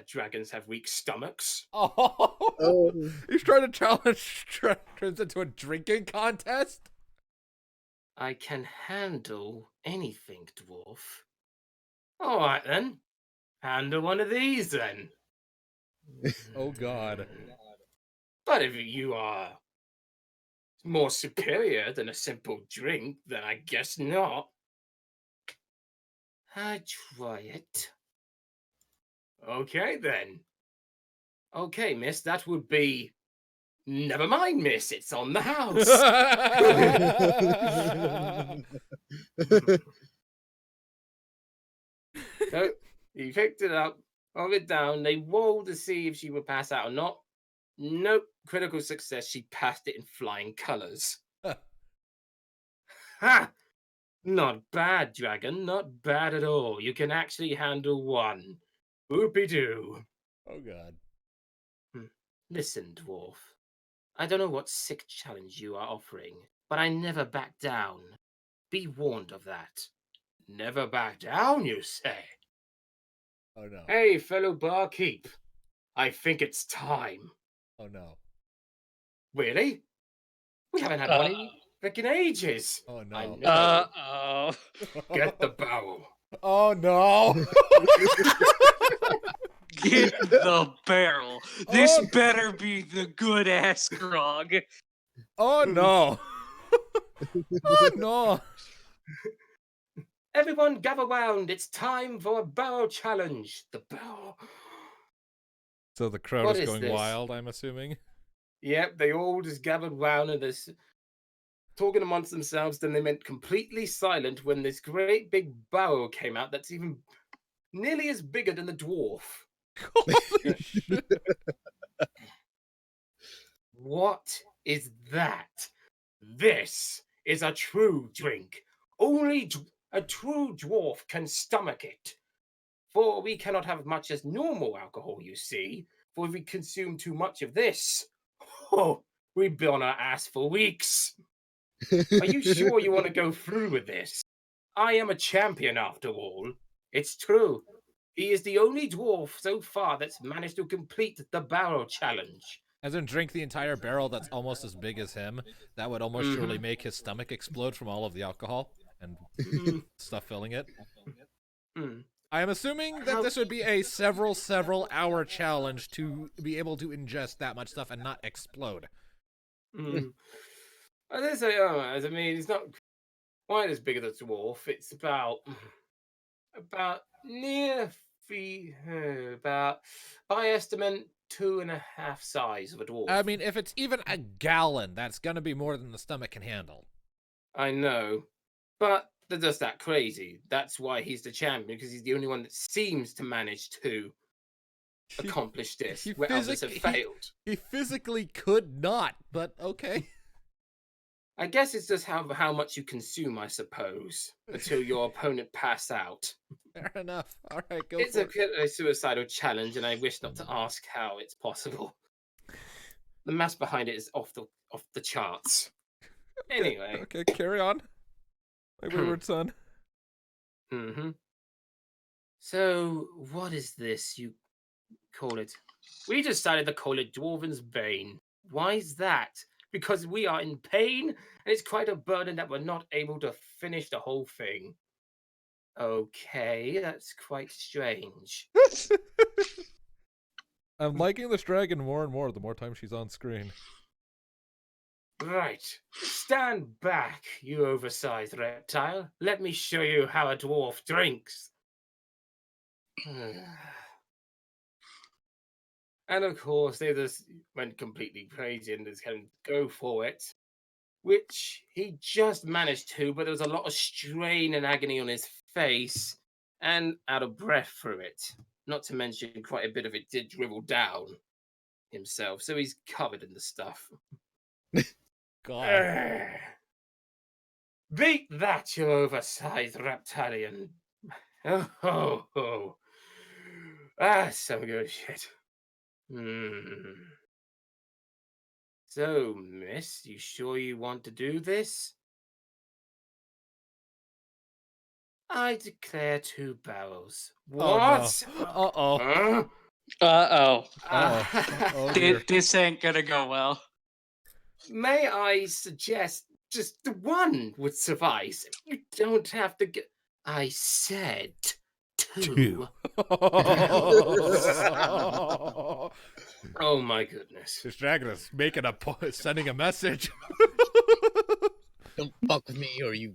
dragons have weak stomachs. Oh, he's trying to challenge dragons into a drinking contest? I can handle anything, dwarf. All right, then. Handle one of these, then. Oh, God. But if you are more superior than a simple drink, then I guess not. I'd try it. Okay, then. Okay, miss, that would be... Never mind, miss, it's on the house. So, he picked it up, held it down, they rolled to see if she would pass out or not. Nope, critical success, she passed it in flying colours. Ha! Not bad, dragon, not bad at all. You can actually handle one. Whoopie-doo. Oh, God. Listen, dwarf. I don't know what sick challenge you are offering, but I never back down. Be warned of that. Never back down, you say? Oh, no. Hey, fellow barkeep. I think it's time. Oh, no. Really? We haven't had one in freaking ages. Oh, no. I know. Get the barrel. Oh, no. Get the barrel. This better be the good ass grog. Oh, no. Oh, no. Everyone gather round. It's time for a barrel challenge. The barrel. So the crowd What is is going this? wild, I'm assuming? Yep, they all just gathered round and this talking amongst themselves. Then they went completely silent when this great big barrel came out that's even nearly as bigger than the dwarf. Holy shit. What is that? This is a true drink. Only a true dwarf can stomach it. For we cannot have much as normal alcohol, you see. For if we consume too much of this, we'd be on our ass for weeks. Are you sure you want to go through with this? I am a champion after all. It's true. He is the only dwarf so far that's managed to complete the barrel challenge. As in drink the entire barrel that's almost as big as him. That would almost surely make his stomach explode from all of the alcohol and stuff filling it. I am assuming that this would be a several hour challenge to be able to ingest that much stuff and not explode. I mean, it's not quite as big as a dwarf. It's about near about by estimate 2.5 size of a dwarf. I mean, if it's even a gallon, that's gonna be more than the stomach can handle. I know, but they're just that crazy. That's why he's the champion, because he's the only one that seems to manage to accomplish this, where others have failed. He physically could not, but okay. I guess it's just how much you consume, I suppose, until your opponent pass out. Fair enough. All right, go It's for it. a suicidal challenge, and I wish not to ask how it's possible. The math behind it is off the charts. Anyway. Okay, carry on. My wayward son. So, what is this you call it? We decided to call it Dwarven's Bane. Why is that? Because we are in pain, and it's quite a burden that we're not able to finish the whole thing. Okay, that's quite strange. I'm liking this dragon more and more the more time she's on screen. Right. Stand back, you oversized reptile. Let me show you how a dwarf drinks. And of course, they just went completely crazy and just can go for it, which he just managed to, but there was a lot of strain and agony on his face and out of breath through it. Not to mention quite a bit of it did dribble down himself, so he's covered in the stuff. God. Beat that, you oversized reptilian. Oh. That's some good shit. So, miss, you sure you want to do this? I declare 2 barrels. What? Uh-oh. Huh? Uh-oh. Oh, dear. This ain't gonna go well. May I suggest just the one would suffice? You don't have to get... I said 2. Oh my goodness. This dragon is making sending a message. Don't fuck with me or you...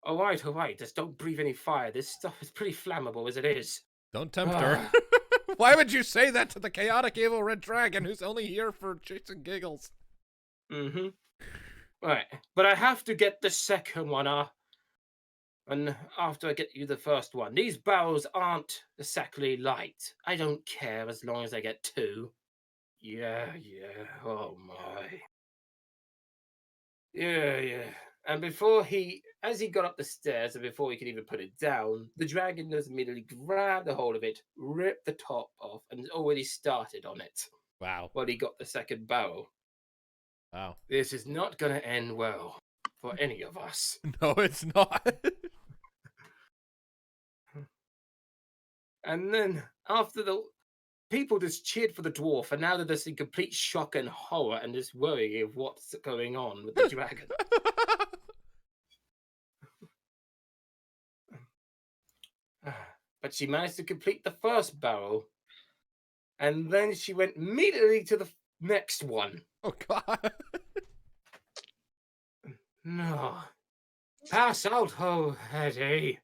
All right. Just don't breathe any fire. This stuff is pretty flammable as it is. Don't tempt her. Why would you say that to the chaotic evil red dragon who's only here for chicks and giggles? Right. But I have to get the second one, and after I get you the first one. These barrels aren't exactly light. I don't care as long as I get 2. Yeah. Oh my. Yeah. And as he got up the stairs and before he could even put it down, the dragon just immediately grabbed a hold of it, ripped the top off, and already started on it. Wow. While he got the second barrel. Wow. This is not going to end well for any of us. No, it's not. And then after the people just cheered for the dwarf, and now they're just in complete shock and horror and just worrying of what's going on with the dragon. But she managed to complete the first barrel, and then she went immediately to the next one. Oh, God. No. Pass out, oh, Eddie.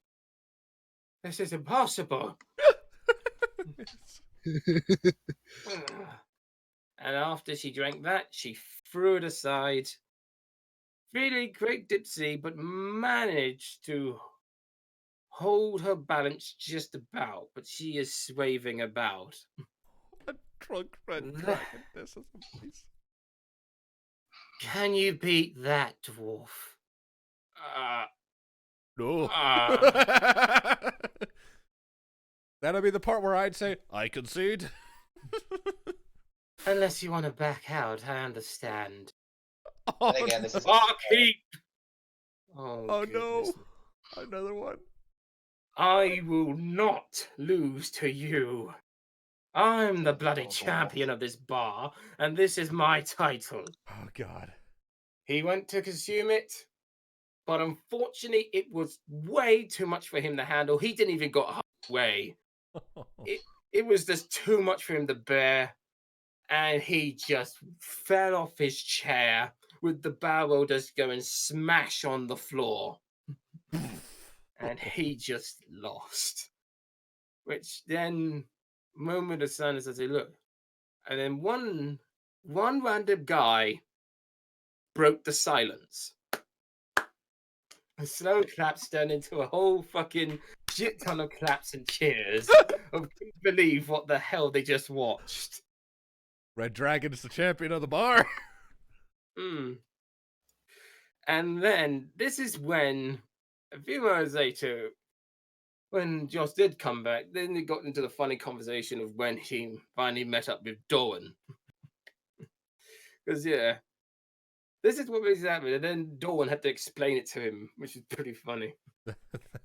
This is impossible. And after she drank that, she threw it aside. Feeling great tipsy, but managed to hold her balance just about. But she is swaying about. A drunk red dragon. This is amazing. Can you beat that, dwarf? No. That'll be the part where I'd say, I concede. Unless you want to back out, I understand. And again, this is Barkeep! Oh no. Another one. I will not lose to you. I'm the bloody champion of this bar, and this is my title. Oh, God. He went to consume it, but unfortunately, it was way too much for him to handle. He didn't even got halfway. It was just too much for him to bear, and he just fell off his chair with the barrel just going smash on the floor. And he just lost. Which then, moment of silence as he looked. And then one random guy broke the silence. A slow claps turned into a whole fucking shit ton of claps and cheers. I couldn't believe what the hell they just watched. Red Dragon is the champion of the bar. And then this is when, a few moments later, when Josh did come back, then they got into the funny conversation of when he finally met up with Dawn. Because, yeah, this is what was happening. And then Dawn had to explain it to him, which is pretty funny.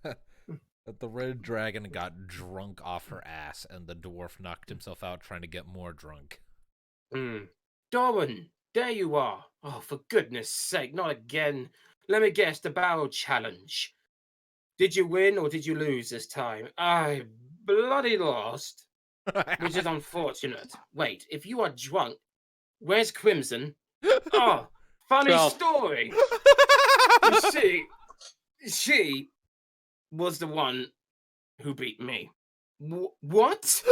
That the Red Dragon got drunk off her ass, and the dwarf knocked himself out trying to get more drunk. Dawn, there you are. Oh, for goodness sake, not again. Let me guess, the barrel challenge. Did you win or did you lose this time? I bloody lost, which is unfortunate. Wait, if you are drunk, where's Crimson? Oh, funny story. You see, she was the one who beat me. What?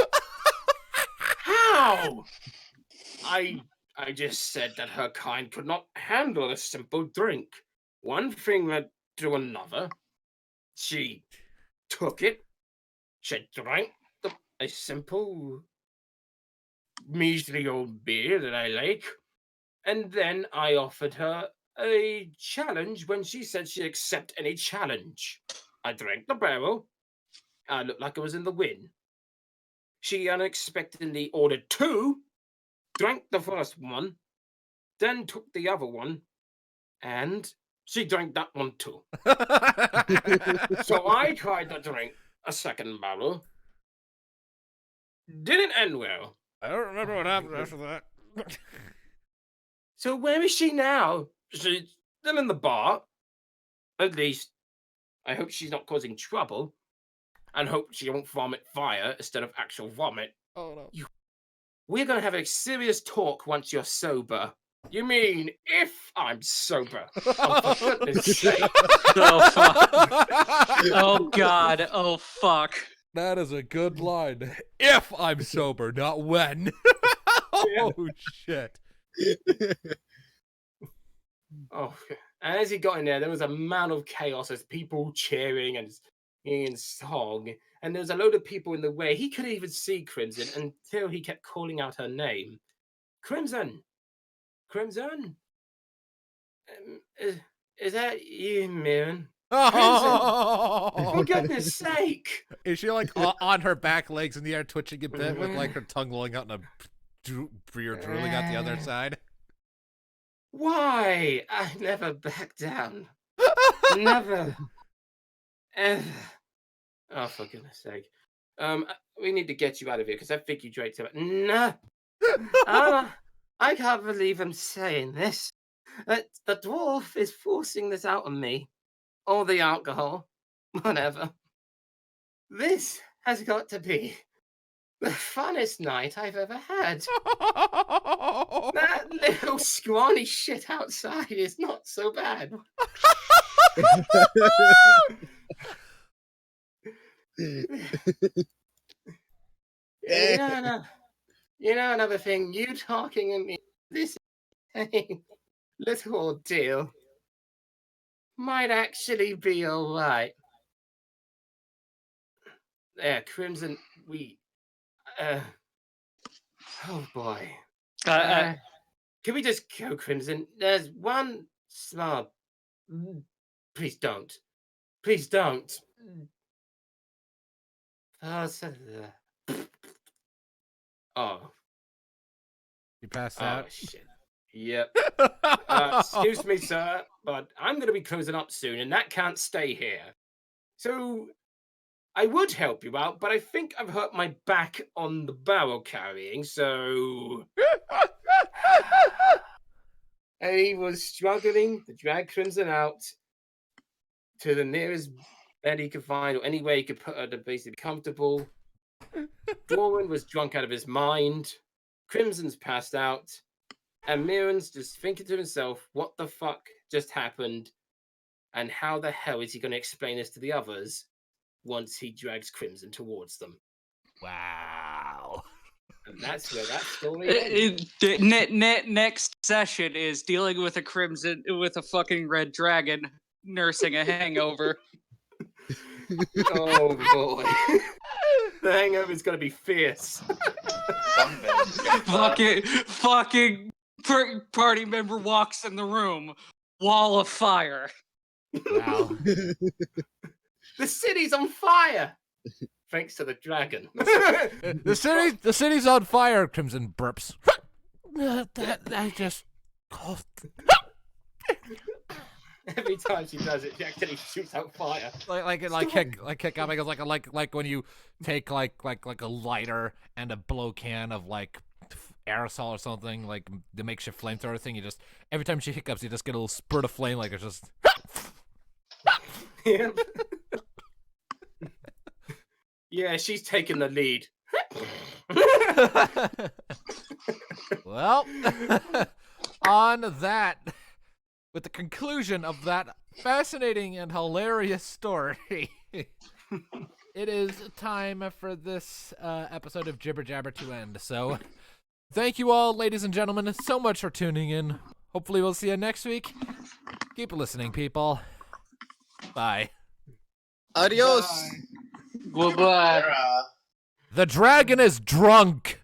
How? I just said that her kind could not handle a simple drink. One thing led to another. She took it. She drank a simple, measly old beer that I like. And then I offered her a challenge when she said she'd accept any challenge. I drank the barrel. I looked like I was in the win. She unexpectedly ordered 2, drank the first one, then took the other one, and she drank that one too. So I tried to drink a second bottle. Didn't end well. I don't remember what happened after that. So where is she now? She's still in the bar. At least, I hope she's not causing trouble. And hope she won't vomit fire instead of actual vomit. Oh no. We're gonna have a serious talk once you're sober. You mean if I'm sober? Oh, for goodness sake. Oh, fuck. Oh, God. Oh, fuck. That is a good line. If I'm sober, not when. Oh, shit. Oh, and as he got in there was a man of chaos as people cheering and singing song. And there was a load of people in the way. He couldn't even see Crimson until he kept calling out her name. Crimson! Crimson? Is that you, Mirren? Oh, For goodness sake! Is she like on her back legs in the air, twitching a bit with like her tongue lolling out and a beer drooling out the other side? Why? I never back down. Never. Ever. Oh, for goodness sake. We need to get you out of here because I think you drank too much. No. I can't believe I'm saying this. The dwarf is forcing this out on me. All the alcohol. Whatever. This has got to be the funnest night I've ever had. That little scrawny shit outside is not so bad. You know another thing, you talking to me, this little ordeal might actually be alright. There, Crimson, oh boy. Can we just go, Crimson? There's one small... Please don't. Please don't. Oh. You passed Oh, out? shit. Yep. Excuse me, sir, but I'm going to be closing up soon, and that can't stay here. So, I would help you out, but I think I've hurt my back on the barrel carrying, so... I was struggling to drag Crimson out to the nearest bed he could find, or any way he could put her to basically be comfortable. Doran was drunk out of his mind. Crimson's passed out. And Mirren's just thinking to himself, what the fuck just happened? And how the hell is he going to explain this to the others once he drags Crimson towards them? Wow. And that's where that story ends. Next session is dealing with a fucking red dragon nursing a hangover. Oh boy. The hangover's gonna be fierce. fucking party member walks in the room, wall of fire. Wow. The city's on fire! Thanks to the dragon. The city's on fire, Crimson burps. I just coughed. Every time she does it, she actually shoots out fire. Like when you take like a lighter and a blow can of like aerosol or something, like the makeshift flamethrower thing. You just every time she hiccups, you just get a little spurt of flame, like it's just. Yep. Yeah, she's taking the lead. Well, on that, with the conclusion of that fascinating and hilarious story, it is time for this episode of Jibber Jabber to end. So, thank you all, ladies and gentlemen, so much for tuning in. Hopefully we'll see you next week. Keep listening, people. Bye. Adios. Bye. Goodbye. The dragon is drunk.